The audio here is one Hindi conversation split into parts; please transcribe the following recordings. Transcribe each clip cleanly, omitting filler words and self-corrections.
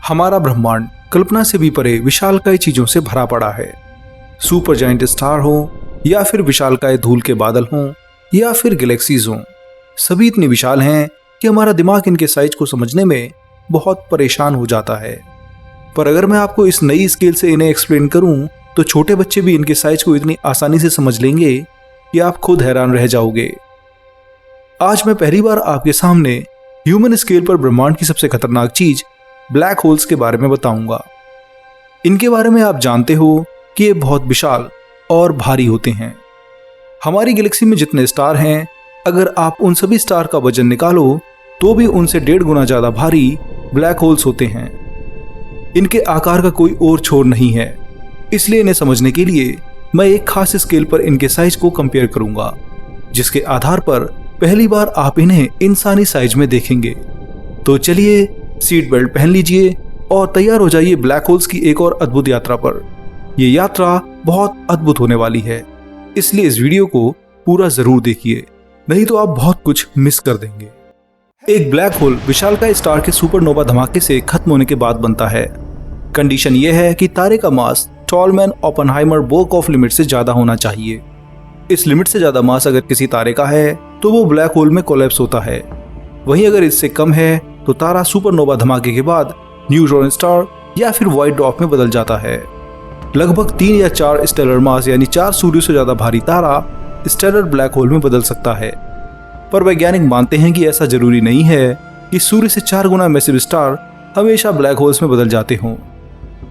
हमारा ब्रह्मांड कल्पना से भी परे विशालकाय चीजों से भरा पड़ा है। सुपर जायंट स्टार हो या फिर विशालकाय धूल के बादल हों या फिर गैलेक्सीज हों, सभी इतनी विशाल हैं कि हमारा दिमाग इनके साइज को समझने में बहुत परेशान हो जाता है। पर अगर मैं आपको इस नई स्केल से इन्हें एक्सप्लेन करूं तो छोटे बच्चे भी इनके साइज को इतनी आसानी से समझ लेंगे कि आप खुद हैरान रह जाओगे। आज मैं पहली बार आपके सामने ह्यूमन स्केल पर ब्रह्मांड की सबसे खतरनाक चीज ब्लैक होल्स के बारे में बताऊंगा। इनके बारे में आप जानते हो कि ये बहुत विशाल और भारी होते हैं। हमारी गैलेक्सी में जितने स्टार हैं, अगर आप उन सभी स्टार का वजन निकालो तो भी उनसे 1.5 गुना ज्यादा भारी ब्लैक होल्स होते हैं। इनके आकार का कोई और छोर नहीं है, इसलिए इन्हें समझने के लिए मैं एक खास स्केल पर इनके साइज को कंपेयर करूंगा, जिसके आधार पर पहली बार आप इन्हें इंसानी साइज में देखेंगे। तो चलिए सीट बेल्ट पहन लीजिए और तैयार हो जाइए ब्लैक होल्स की एक और अद्भुत यात्रा पर। यह यात्रा बहुत अद्भुत होने वाली है, इसलिए इस वीडियो को पूरा जरूर देखिए, नहीं तो आप बहुत कुछ मिस कर देंगे। एक ब्लैक होल विशालकाय स्टार के सुपरनोवा धमाके से खत्म होने के बाद बनता है। कंडीशन यह है कि तारे का मास टॉलमैन ओपेनहाइमर बोर्ग लिमिट से ज्यादा होना चाहिए। इस लिमिट से ज्यादा मास अगर किसी तारे का है तो वो ब्लैक होल में कोलैप्स होता है। वहीं अगर इससे कम है तो तारा सुपरनोवा धमाके के बाद न्यूट्रॉन स्टार या फिर व्हाइट ड्वार्फ में बदल जाता है। लगभग 3 या 4 स्टेलर मास यानी 4 सूर्यों से ज्यादा भारी तारा स्टेलर ब्लैक होल में बदल सकता है। पर वैज्ञानिक मानते हैं कि ऐसा जरूरी नहीं है कि सूर्य से 4 गुना मैसिव स्टार हमेशा ब्लैक होल्स में बदल जाते हों।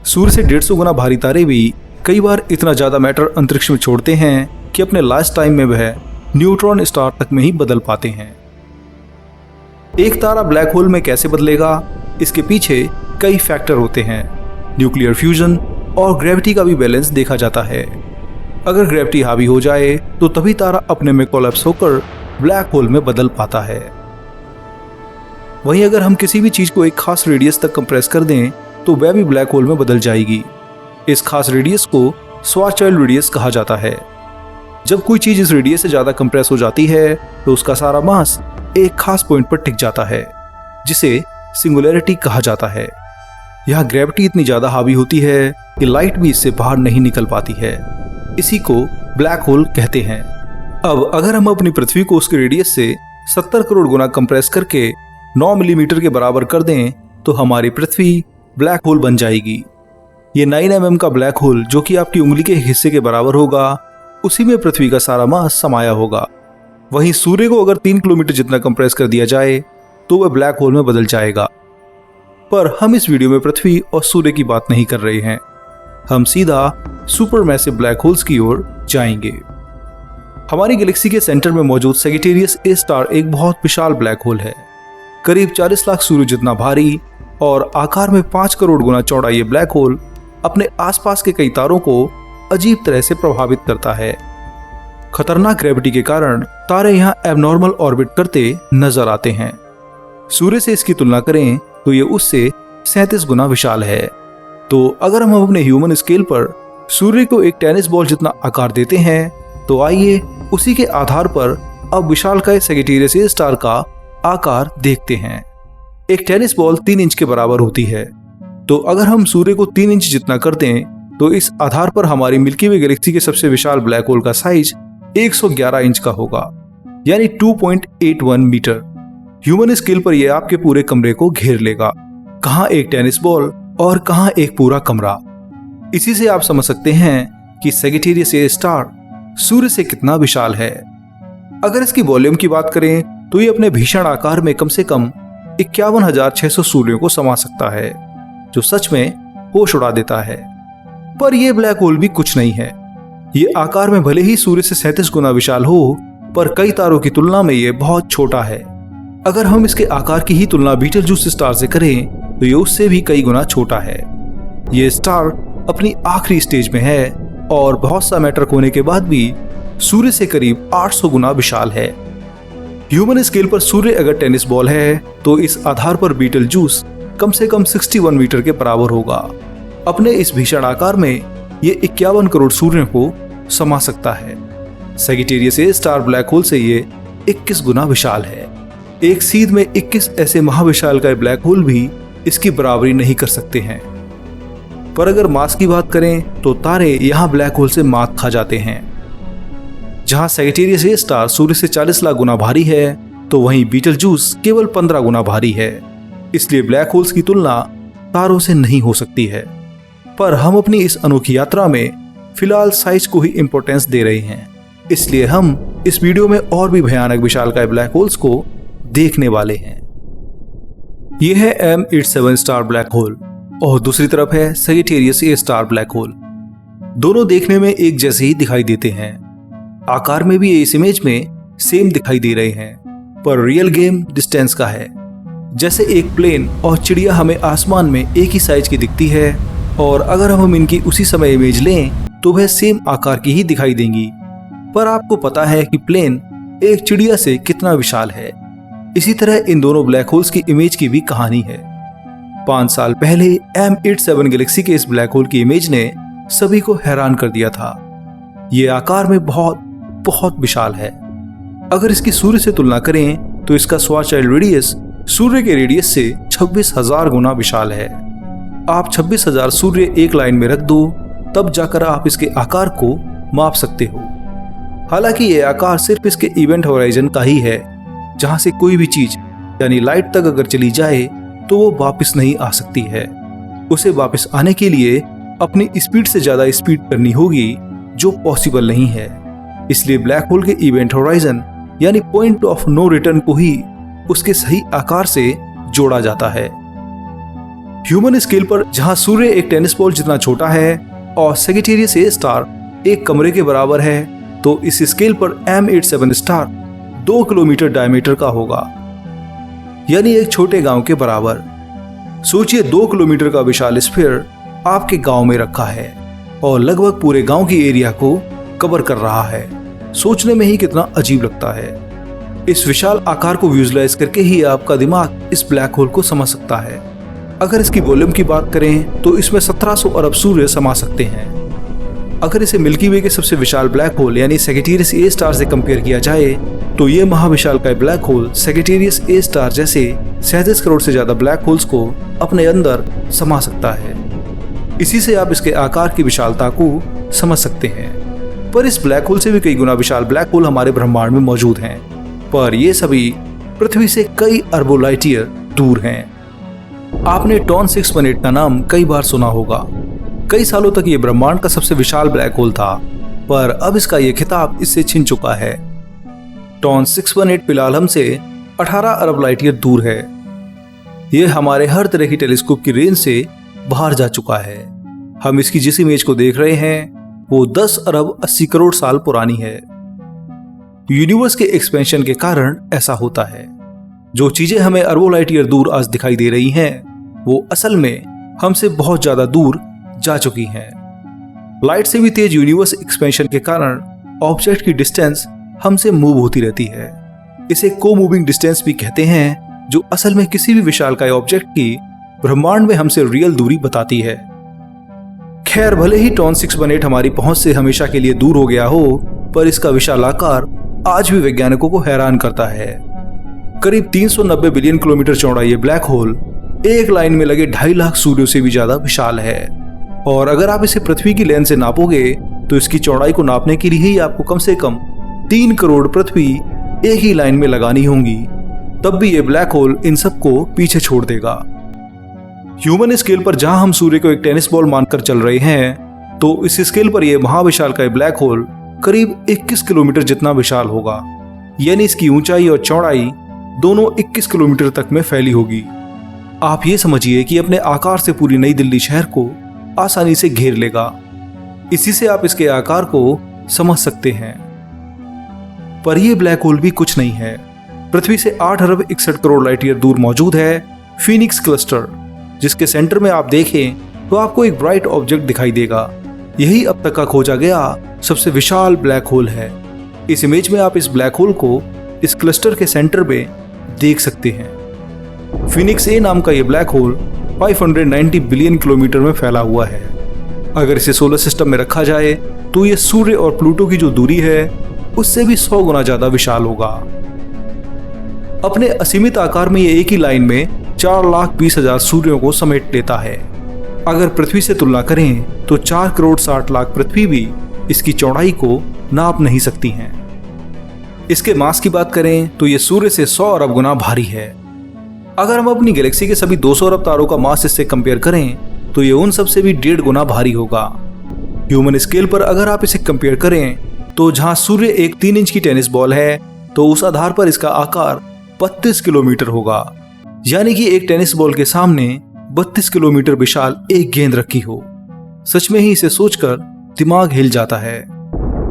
सूर्य से 150 गुना भारी तारे भी कई बार इतना ज्यादा मैटर अंतरिक्ष में छोड़ते हैं कि अपने लास्ट टाइम में वह न्यूट्रॉन स्टार तक में ही बदल पाते हैं। एक तारा ब्लैक होल में कैसे बदलेगा, इसके पीछे कई फैक्टर होते हैं। न्यूक्लियर फ्यूजन और ग्रेविटी का भी बैलेंस देखा जाता है। अगर ग्रेविटी हावी हो जाए तो तभी तारा अपने में कोलैप्स होकर ब्लैक होल में बदल पाता है। वहीं अगर हम किसी भी चीज को एक खास रेडियस तक कंप्रेस कर दें तो वह भी ब्लैक होल में बदल जाएगी। इस खास रेडियस को श्वार्ज़चिल्ड रेडियस कहा जाता है। जब कोई चीज इस रेडियस से ज्यादा कंप्रेस हो जाती है तो उसका सारा मास एक खास पॉइंट पर टिक जाता है, जिसे सिंगुलैरिटी कहा जाता है। यहाँ ग्रेविटी इतनी ज्यादा हावी होती है कि लाइट भी इससे बाहर नहीं निकल पाती है। इसी को ब्लैक होल कहते हैं। अब अगर हम अपनी पृथ्वी को उसके रेडियस से 70 करोड़ गुना कंप्रेस करके 9 मिलीमीटर के बराबर कर दें तो हमारी पृथ्वी ब्लैक होल बन जाएगी। ये 9 mm का ब्लैक होल, जो कि आपकी उंगली के हिस्से के बराबर होगा, उसी में पृथ्वी का सारा मास समाया होगा। वहीं सूर्य को अगर 3 किलोमीटर जितना कंप्रेस कर दिया जाए तो वह ब्लैक होल में बदल जाएगा। पर हम इस वीडियो में पृथ्वी और सूर्य की बात नहीं कर रहे हैं, हम सीधा सुपर मैसिव ब्लैक होल्स की ओर जाएंगे। हमारी गैलेक्सी के सेंटर में मौजूद सैजिटेरियस ए स्टार एक बहुत विशाल ब्लैक होल है। करीब 40 लाख सूर्य जितना भारी और आकार में 5 करोड़ गुना चौड़ा ये ब्लैक होल अपने आसपास के कई तारों को अजीब तरह से प्रभावित करता है। खतरनाक ग्रेविटी के कारण तारे यहाँ एबनॉर्मल ऑर्बिट करते नजर आते हैं। सूर्य से इसकी तुलना करें तो ये उससे 37 गुना विशाल है। तो अगर हम अपने ह्यूमन स्केल पर सूर्य को एक टेनिस बॉल जितना आकार देते हैं तो आइए उसी के आधार पर अब विशालकाय सैजिटेरियस ए स्टार का आकार देखते हैं। एक टेनिस बॉल 3 इंच के बराबर होती है। तो अगर हम सूर्य को 3 इंच जितना कर दें तो इस आधार पर हमारी मिल्की वे गैलेक्सी के सबसे विशाल ब्लैक होल का साइज 111 इंच का होगा, यानी 2.81 मीटर। ह्यूमन स्केल पर यह आपके पूरे कमरे को घेर लेगा, कहां एक टेनिस बॉल और कहां एक पूरा कमरा। इसी से आप समझ सकते हैं कि सैजिटेरियस ए स्टार सूर्य से कितना विशाल है। अगर इसकी वॉल्यूम की बात करें तो ये अपने भीषण आकार में कम से कम 51,600 सूर्यों को समा सकता है, जो सच में होश उड़ा देता है। पर यह ब्लैक होल भी कुछ नहीं है। ये आकार में भले ही सूर्य से 37 गुना विशाल हो, पर कई तारों की तुलना में ये बहुत छोटा है। अगर हम इसके आकार की ही तुलना बीटलजूस स्टार से करें तो ये उससे भी कई गुना छोटा है। ये स्टार अपनी आखिरी स्टेज में है और बहुत सा मैटर होने के बाद भी सूर्य से करीब 800 गुना विशाल है। ह्यूमन स्केल पर सूर्य अगर टेनिस बॉल है तो इस आधार पर बीटलजूस कम से कम 61 मीटर के बराबर होगा। अपने इस भीषण आकार में ये 51 करोड़ सूर्यों को समा सकता है। Sagittarius A star black hole से ये 21 गुना विशाल है। एक सीध में 21 ऐसे महाविशालकाय ब्लैक होल भी इसकी बराबरी नहीं कर सकते हैं। पर अगर मास की बात करें तो तारे यहाँ ब्लैक होल से मात खा जाते हैं। जहां सैजिटेरियस ए स्टार सूर्य से 40 लाख गुना भारी है, तो वहीं बीटलजूस केवल 15 गुना भारी है। इसलिए ब्लैक होल्स की तुलना तारों से नहीं हो सकती है। पर हम अपनी इस अनोखी यात्रा में फिलहाल साइज को ही इंपॉर्टेंस दे रहे हैं, इसलिए हम इस वीडियो में और भी भयानक विशालकाय ब्लैक होल्स को देखने वाले हैं। यह है M87 स्टार ब्लैक होल और दूसरी तरफ है Sagittarius A star black hole. दोनों देखने में एक जैसे ही दिखाई देते हैं। आकार में भी इस इमेज में सेम दिखाई दे रहे हैं, पर रियल गेम डिस्टेंस का है। जैसे एक प्लेन और चिड़िया हमें आसमान में एक ही साइज की दिखती है, और अगर हम इनकी उसी समय इमेज लें तो वह सेम आकार की ही दिखाई देंगी। पर आपको पता है कि प्लेन एक चिड़िया से कितना विशाल है। इसी तरह इन दोनों ब्लैक होल्स की इमेज की भी कहानी है। 5 साल पहले M87 गैलेक्सी के इस ब्लैक होल की इमेज ने सभी को हैरान कर दिया था। ये आकार में बहुत बहुत विशाल है। अगर इसकी सूर्य से तुलना करें तो इसका श्वार्ज़चाइल्ड रेडियस सूर्य के रेडियस से 26,000 गुना विशाल है। आप 26,000 सूर्य एक लाइन में रख दो, तब जाकर आप इसके आकार को माप सकते हो। हालांकि ये आकार सिर्फ इसके इवेंट होराइजन का ही है, जहां से कोई भी चीज यानी लाइट तक अगर चली जाए तो वो वापस नहीं आ सकती है। उसे वापस आने के लिए अपनी स्पीड से ज्यादा स्पीड करनी होगी, जो पॉसिबल नहीं है। इसलिए ब्लैक होल के इवेंट होराइजन यानी पॉइंट ऑफ नो रिटर्न को ही उसके सही आकार से जोड़ा जाता है। ह्यूमन स्केल पर जहां सूर्य एक टेनिस बॉल जितना छोटा है और सैजिटेरियस ए स्टार एक कमरे के बराबर है, तो इस स्केल पर M87 स्टार 2 किलोमीटर डायमीटर का होगा, यानी एक छोटे गांव के बराबर। सोचिए 2 किलोमीटर का विशाल स्फीयर आपके गांव में रखा है और लगभग पूरे गांव की एरिया को कवर कर रहा है। सोचने में ही कितना अजीब लगता है। इस विशाल आकार को विजुअलाइज करके ही आपका दिमाग इस ब्लैक होल को समझ सकता है। अगर इसकी वॉल्यूम की बात करें तो इसमें 1700 अरब सूर्य समा सकते हैं। अगर इसे मिल्की वे के सबसे विशाल ब्लैक होल यानी सैजिटेरियस ए स्टार से कंपेयर किया जाए तो ये महाविशालकाय black hole Sagittarius A star जैसे 37 करोड़ से ज्यादा ब्लैक होल्स को अपने अंदर समा सकता है। इसी से आप इसके आकार की विशालता को समझ सकते हैं। पर इस ब्लैक होल से भी कई गुना विशाल ब्लैक होल हमारे ब्रह्मांड में मौजूद हैं, पर ये सभी पृथ्वी से कई अरबों लाइट ईयर दूर हैं। आपने टॉन 618 का नाम कई बार सुना होगा। कई सालों तक ये ब्रह्मांड का सबसे विशाल ब्लैक होल था, पर अब इसका ये खिताब इससे छिन चुका है। टॉन 618 फिलहाल हमसे 18 अरब लाइट ईयर दूर है। ये हमारे हर तरह की टेलीस्कोप की रेंज से बाहर जा चुका है। हम इसकी जिस इमेज को देख रहे हैं वो 10 अरब 80 करोड़ साल पुरानी है। यूनिवर्स के एक्सपेंशन के कारण ऐसा होता है। जो चीजें हमें अरबों लाइट ईयर दूर आज दिखाई दे रही हैं, वो असल में हमसे बहुत ज्यादा दूर जा चुकी हैं। लाइट से भी तेज यूनिवर्स एक्सपेंशन के कारण ऑब्जेक्ट की डिस्टेंस हमसे मूव होती रहती है। इसे को मूविंग डिस्टेंस भी कहते हैं, जो असल में किसी भी विशालकाय ऑब्जेक्ट की ब्रह्मांड में हमसे रियल दूरी बताती है। खैर, भले ही टॉन 618 हमारी पहुंच से हमेशा के लिए दूर हो गया हो, पर इसका विशाल आकार आज भी वैज्ञानिकों को हैरान करता है। करीब 390 बिलियन किलोमीटर चौड़ा ये ब्लैक होल एक लाइन में लगे 2.5 लाख सूर्यों से भी ज्यादा विशाल है। और अगर आप इसे पृथ्वी की लेंस से नापोगे तो इसकी चौड़ाई को नापने के लिए ही आपको कम से कम 3 करोड़ पृथ्वी एक ही लाइन में लगानी होंगी। तब भी ये ब्लैक होल इन सबको पीछे छोड़ देगा। ह्यूमन स्केल पर जहां हम सूर्य को एक टेनिस बॉल मानकर चल रहे हैं, तो इस स्केल पर यह महाविशालकाय ब्लैक होल करीब 21 किलोमीटर जितना विशाल होगा, यानी इसकी ऊंचाई और चौड़ाई दोनों 21 किलोमीटर तक में फैली होगी। आप ये समझिए कि अपने आकार से पूरी नई दिल्ली शहर को आसानी से घेर लेगा। इसी से आप इसके आकार को समझ सकते हैं। पर यह ब्लैक होल भी कुछ नहीं है। पृथ्वी से 8 अरब 61 करोड़ लाइट ईयर दूर मौजूद है फीनिक्स क्लस्टर, जिसके सेंटर में आप देखें तो आपको एक ब्राइट ऑब्जेक्ट दिखाई देगा। यही अब तक का खोजा गया सबसे विशाल ब्लैक होल है। इस इमेज में आप इस ब्लैक होल को इस क्लस्टर के सेंटर में देख सकते हैं। फीनिक्स ए नाम का यह ब्लैक होल 590 बिलियन किलोमीटर में फैला हुआ है। अगर इसे सोलर सिस्टम में रखा जाए तो यह सूर्य और प्लूटो की जो दूरी है उससे भी 100 गुना ज्यादा विशाल होगा। अपने असीमित आकार में ये एक ही लाइन में 4,20,000 सूर्यों को समेट लेता है। अगर पृथ्वी से तुलना करें तो 4,60,00,000 पृथ्वी भी इसकी चौड़ाई को नाप नहीं सकती हैं। इसके मास की बात करें तो ये सूर्य से 100 अरब गुना भारी है। अगर हम अपनी गैलेक्सी के सभी 200 अरब तारों का मास इससे कंपेयर करें तो ये उन सब से भी 1.5 गुना भारी होगा। ह्यूमन स्केल पर अगर आप इसे कंपेयर करें तो जहां सूर्य एक 3 इंच की टेनिस बॉल है तो उस आधार पर इसका आकार 32 किलोमीटर होगा, यानी कि एक टेनिस बॉल के सामने 32 किलोमीटर विशाल एक गेंद रखी हो। सच में ही इसे सोचकर दिमाग हिल जाता है।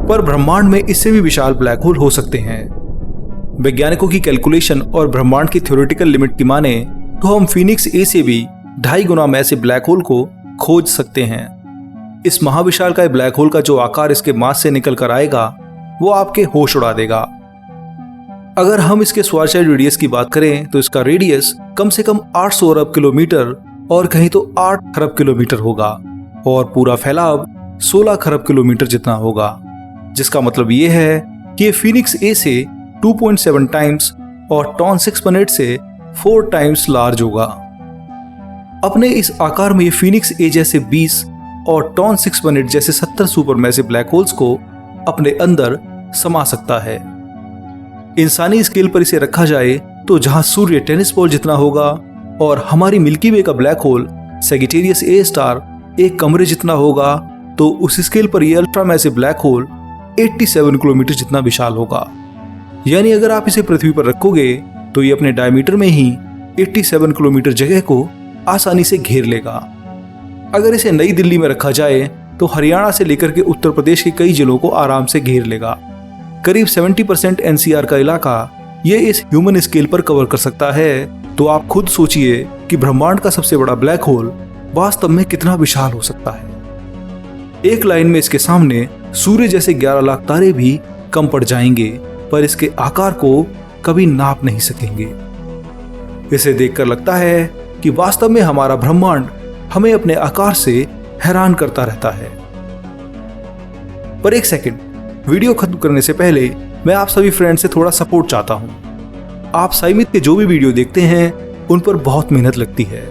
पर ब्रह्मांड में इससे भी विशाल ब्लैक होल हो सकते हैं। वैज्ञानिकों की कैलकुलेशन और ब्रह्मांड की थ्योरेटिकल लिमिट की माने तो हम फीनिक्स ए से भी 2.5 गुना मैसिव ब्लैक होल को खोज सकते हैं। इस महाविशालकाय ब्लैक होल का जो आकार इसके मास से निकल कर आएगा वो आपके होश उड़ा देगा। अगर हम इसके स्वारचाइल्ड रेडियस की बात करें तो इसका रेडियस कम से कम 800 अरब किलोमीटर और कहीं तो 8 खरब किलोमीटर होगा और पूरा फैलाव 16 खरब किलोमीटर जितना होगा, जिसका मतलब ये है कि ये फीनिक्स ए से 2.7 टाइम्स और टॉन 6.8 से 4 टाइम्स लार्ज होगा। अपने इस आकार में ये फीनिक्स ए जैसे 20 और टॉन 6.8 जैसे 70 सुपरमैसिव ब्लैक होल्स को अपने अंदर समा सकता है। इंसानी स्केल पर इसे रखा जाए तो जहां सूर्य टेनिस बॉल जितना होगा और हमारी मिल्की वे का black hole Sagittarius A star एक कमरे जितना होगा, तो उस स्केल पर यह ultra massive black hole 87 kilometre जितना विशाल होगा। यानी अगर आप इसे पृथ्वी पर रखोगे तो ये अपने डायमीटर में ही 87 किलोमीटर जगह को आसानी से घेर लेगा। अगर इसे नई दिल्ली में रखा जाए तो हरियाणा से लेकर के उत्तर प्रदेश के कई जिलों को आराम से घेर लेगा। करीब 70% एनसीआर का इलाका ये इस ह्यूमन स्केल पर कवर कर सकता है। तो आप खुद सोचिए कि ब्रह्मांड का सबसे बड़ा ब्लैक होल वास्तव में कितना विशाल हो सकता है। एक लाइन में इसके सामने सूर्य जैसे 11 लाख तारे भी कम पड़ जाएंगे, पर इसके आकार को कभी नाप नहीं सकेंगे। इसे देखकर लगता है कि वास्तव में हमारा ब्रह्मांड हमें अपने आकार से हैरान करता रहता है। पर एक सेकंड, वीडियो खत्म करने से पहले मैं आप सभी फ्रेंड से थोड़ा सपोर्ट चाहता हूं। आप साइमित के जो भी वीडियो देखते हैं उन पर बहुत मेहनत लगती है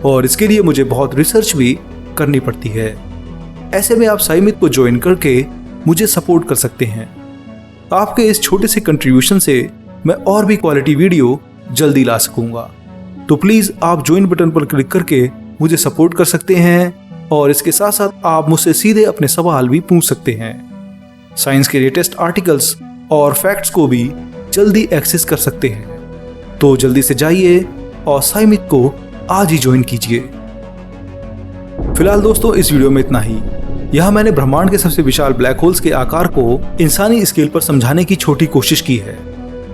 और इसके लिए मुझे बहुत रिसर्च भी करनी पड़ती है। ऐसे में आप साइमित को ज्वाइन करके मुझे सपोर्ट कर सकते हैं। आपके इस छोटे से कंट्रीब्यूशन से मैं और भी क्वालिटी वीडियो जल्दी ला सकूंगा। तो प्लीज आप ज्वाइन बटन पर क्लिक करके मुझे सपोर्ट कर सकते हैं और इसके साथ साथ आप मुझसे सीधे अपने सवाल भी पूछ सकते हैं। साइंस के लेटेस्ट आर्टिकल्स और फैक्ट्स को भी जल्दी एक्सेस कर सकते हैं। तो जल्दी से जाइए और साइमित को आज ही ज्वाइन कीजिए। फिलहाल दोस्तों इस वीडियो में इतना ही। यह मैंने ब्रह्मांड के सबसे विशाल ब्लैक होल्स के आकार को इंसानी स्केल पर समझाने की छोटी कोशिश की है।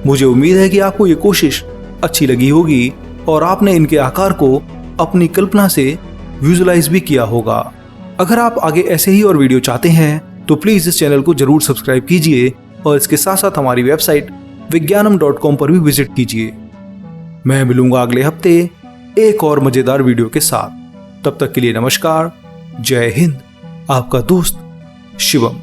मुझे उम्मीद है कि आपको ये कोशिश अच्छी लगी होगी और आपने इनके आकार को अपनी कल्पना से विजुलाइज भी किया होगा। अगर आप आगे ऐसे ही और वीडियो चाहते हैं तो प्लीज इस चैनल को जरूर सब्सक्राइब कीजिए और इसके साथ साथ हमारी वेबसाइट विज्ञानम.com पर भी विजिट कीजिए। मैं मिलूंगा अगले हफ्ते एक और मजेदार वीडियो के साथ। तब तक के लिए नमस्कार, जय हिंद, आपका दोस्त शिवम।